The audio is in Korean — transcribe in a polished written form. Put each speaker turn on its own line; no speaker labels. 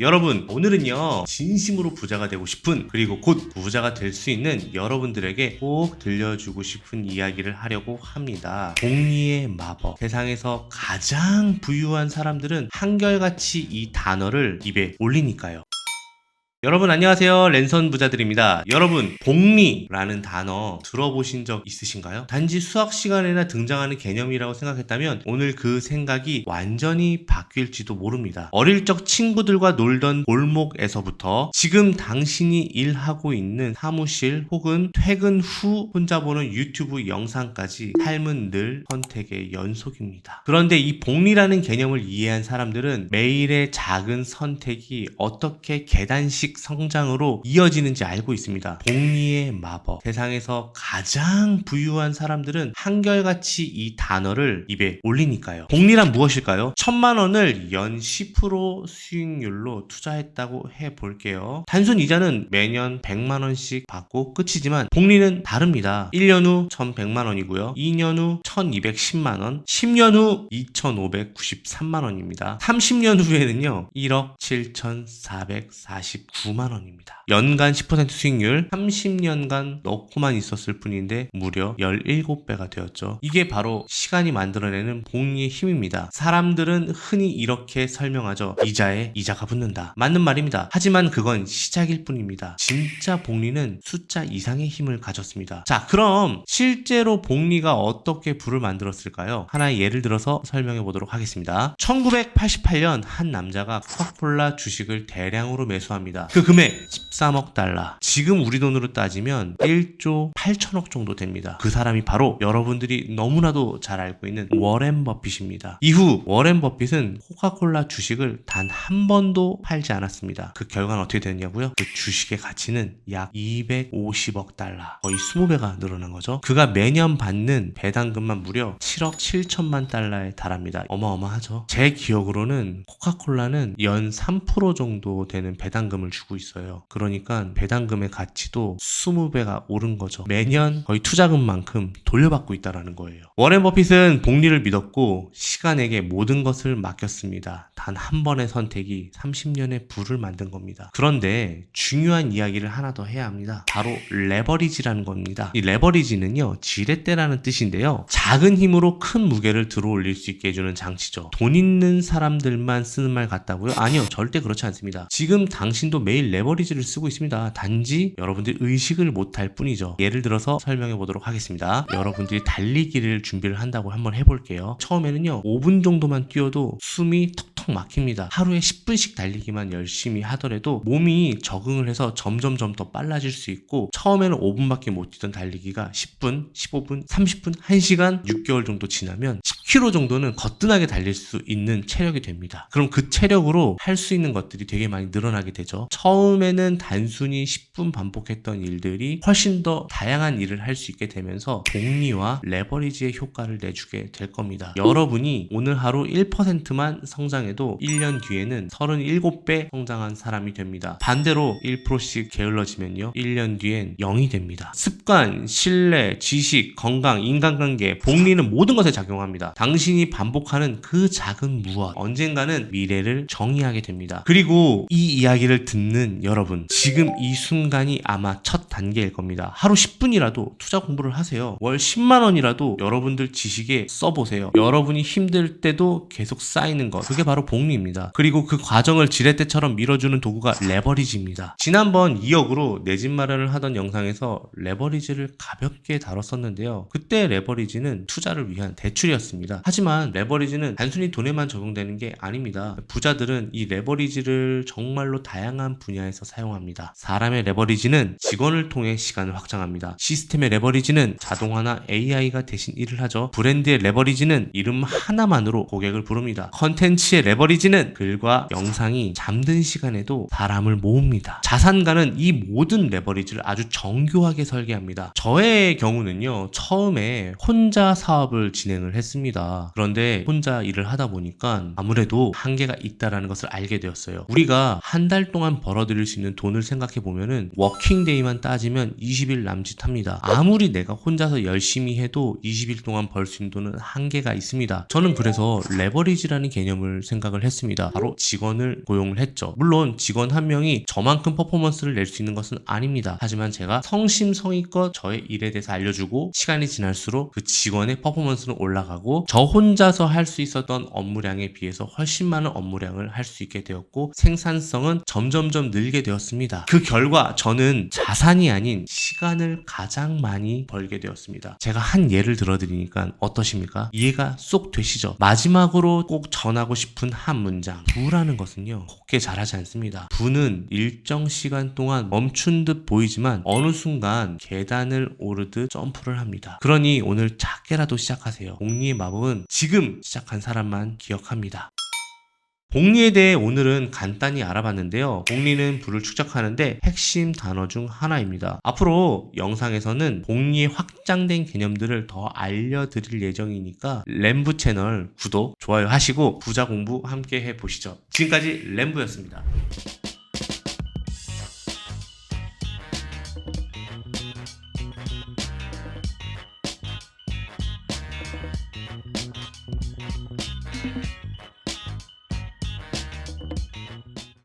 여러분, 오늘은요 진심으로 부자가 되고 싶은, 그리고 곧 부자가 될 수 있는 여러분들에게 꼭 들려주고 싶은 이야기를 하려고 합니다. 복리의 마법. 세상에서 가장 부유한 사람들은 한결같이 이 단어를 입에 올리니까요. 여러분 안녕하세요. 랜선 부자들입니다. 여러분, 복리라는 단어 들어보신 적 있으신가요? 단지 수학 시간에나 등장하는 개념이라고 생각했다면 오늘 그 생각이 완전히 바뀔지도 모릅니다. 어릴 적 친구들과 놀던 골목에서부터 지금 당신이 일하고 있는 사무실 혹은 퇴근 후 혼자 보는 유튜브 영상까지 삶은 늘 선택의 연속입니다. 그런데 이 복리라는 개념을 이해한 사람들은 매일의 작은 선택이 어떻게 계단식 성장으로 이어지는지 알고 있습니다. 복리의 마법. 세상에서 가장 부유한 사람들은 한결같이 이 단어를 입에 올리니까요. 복리란 무엇일까요? 1,000만 원을 연 10% 수익률로 투자했다고 해볼게요. 단순 이자는 매년 100만 원씩 받고 끝이지만 복리는 다릅니다. 1년 후 1,100만 원이고요. 2년 후 1,210만 원, 10년 후 2,593만 원입니다. 30년 후에는요 1억 7,449만 원입니다. 연간 10% 수익률, 30년간 넣고만 있었을 뿐인데 무려 17배가 되었죠. 이게 바로 시간이 만들어내는 복리의 힘입니다. 사람들은 흔히 이렇게 설명하죠. 이자에 이자가 붙는다. 맞는 말입니다. 하지만 그건 시작일 뿐입니다. 진짜 복리는 숫자 이상의 힘을 가졌습니다. 자, 그럼 실제로 복리가 어떻게 부를 만들었을까요? 하나의 예를 들어서 설명해 보도록 하겠습니다. 1988년 한 남자가 코카콜라 주식을 대량으로 매수합니다. 그 금액 13억 달러. 지금 우리 돈으로 따지면 1조 8천억 정도 됩니다. 그 사람이 바로 여러분들이 너무나도 잘 알고 있는 워렌 버핏입니다. 이후 워렌 버핏은 코카콜라 주식을 단 한 번도 팔지 않았습니다. 그 결과는 어떻게 됐냐고요? 그 주식의 가치는 약 250억 달러. 거의 20배가 늘어난 거죠. 그가 매년 받는 배당금만 무려 7억 7천만 달러에 달합니다. 어마어마하죠. 제 기억으로는 코카콜라는 연 3% 정도 되는 배당금을 주고 있어요. 그러니까 배당금의 가치도 20배가 오른 거죠. 매년 거의 투자금만큼 돌려받고 있다는 거예요. 워렌 버핏은 복리를 믿었고 시간에게 모든 것을 맡겼습니다. 단 한 번의 선택이 30년의 부를 만든 겁니다. 그런데 중요한 이야기를 하나 더 해야 합니다. 바로 레버리지라는 겁니다. 이 레버리지는요, 지렛대라는 뜻인데요. 작은 힘으로 큰 무게를 들어 올릴 수 있게 해주는 장치죠. 돈 있는 사람들만 쓰는 말 같다고요? 아니요, 절대 그렇지 않습니다. 지금 당신도 매일 레버리지를 쓰고 있습니다. 단지 여러분들이 의식을 못할 뿐이죠. 예를 들어서 설명해 보도록 하겠습니다. 여러분들이 달리기를 준비를 한다고 한번 해볼게요. 처음에는요 5분 정도만 뛰어도 숨이 턱턱 막힙니다. 하루에 10분씩 달리기만 열심히 하더라도 몸이 적응을 해서 점점 더 빨라질 수 있고, 처음에는 5분밖에 못 뛰던 달리기가 10분, 15분, 30분, 1시간, 6개월 정도 지나면 10km 정도는 거뜬하게 달릴 수 있는 체력이 됩니다. 그럼 그 체력으로 할 수 있는 것들이 되게 많이 늘어나게 되죠. 처음에는 단순히 10분 반복했던 일들이 훨씬 더 다양한 일을 할 수 있게 되면서 복리와 레버리지의 효과를 내주게 될 겁니다. 여러분이 오늘 하루 1%만 성장해도 1년 뒤에는 37배 성장한 사람이 됩니다. 반대로 1%씩 게을러지면요 1년 뒤엔 0이 됩니다. 습관, 신뢰, 지식, 건강, 인간관계, 복리는 모든 것에 작용합니다. 당신이 반복하는 그 작은 무엇, 언젠가는 미래를 정의하게 됩니다. 그리고 이 이야기를 듣는 여러분, 지금 이 순간이 아마 첫 단계일 겁니다. 하루 10분이라도 투자 공부를 하세요. 월 10만 원이라도 여러분들 지식에 써보세요. 여러분이 힘들 때도 계속 쌓이는 것, 그게 바로 복리입니다. 그리고 그 과정을 지렛대처럼 밀어주는 도구가 레버리지입니다. 지난번 2억으로 내 집 마련을 하던 영상에서 레버리지를 가볍게 다뤘었는데요. 그때 레버리지는 투자를 위한 대출이었습니다. 하지만 레버리지는 단순히 돈에만 적용되는 게 아닙니다. 부자들은 이 레버리지를 정말로 다양한 분야에서 사용합니다. 사람의 레버리지는 직원을 통해 시간을 확장합니다. 시스템의 레버리지는 자동화나 AI가 대신 일을 하죠. 브랜드의 레버리지는 이름 하나만으로 고객을 부릅니다. 컨텐츠의 레버리지는 글과 영상이 잠든 시간에도 사람을 모읍니다. 자산가는 이 모든 레버리지를 아주 정교하게 설계합니다. 저의 경우는요, 처음에 혼자 사업을 진행을 했습니다. 합니다. 그런데 혼자 일을 하다 보니까 아무래도 한계가 있다라는 것을 알게 되었어요. 우리가 한 달 동안 벌어들일 수 있는 돈을 생각해 보면은 워킹데이만 따지면 20일 남짓합니다. 아무리 내가 혼자서 열심히 해도 20일 동안 벌 수 있는 돈은 한계가 있습니다. 저는 그래서 레버리지라는 개념을 생각을 했습니다. 바로 직원을 고용을 했죠. 물론 직원 한 명이 저만큼 퍼포먼스를 낼 수 있는 것은 아닙니다. 하지만 제가 성심성의껏 저의 일에 대해서 알려주고 시간이 지날수록 그 직원의 퍼포먼스는 올라가고 저 혼자서 할 수 있었던 업무량에 비해서 훨씬 많은 업무량을 할 수 있게 되었고 생산성은 점점점 늘게 되었습니다. 그 결과 저는 자산이 아닌 시간을 가장 많이 벌게 되었습니다. 제가 한 예를 들어드리니까 어떠십니까? 이해가 쏙 되시죠? 마지막으로 꼭 전하고 싶은 한 문장. 부라는 것은요, 곱게 자라지 않습니다. 부는 일정 시간 동안 멈춘 듯 보이지만 어느 순간 계단을 오르듯 점프를 합니다. 그러니 오늘 작게라도 시작하세요. 복리의 마법은 지금 시작한 사람만 기억합니다. 복리에 대해 오늘은 간단히 알아봤는데요. 복리는 부를 축적하는데 핵심 단어 중 하나입니다. 앞으로 영상에서는 복리의 확장된 개념들을 더 알려드릴 예정이니까 램부 채널 구독, 좋아요 하시고 부자 공부 함께 해보시죠. 지금까지 램부였습니다.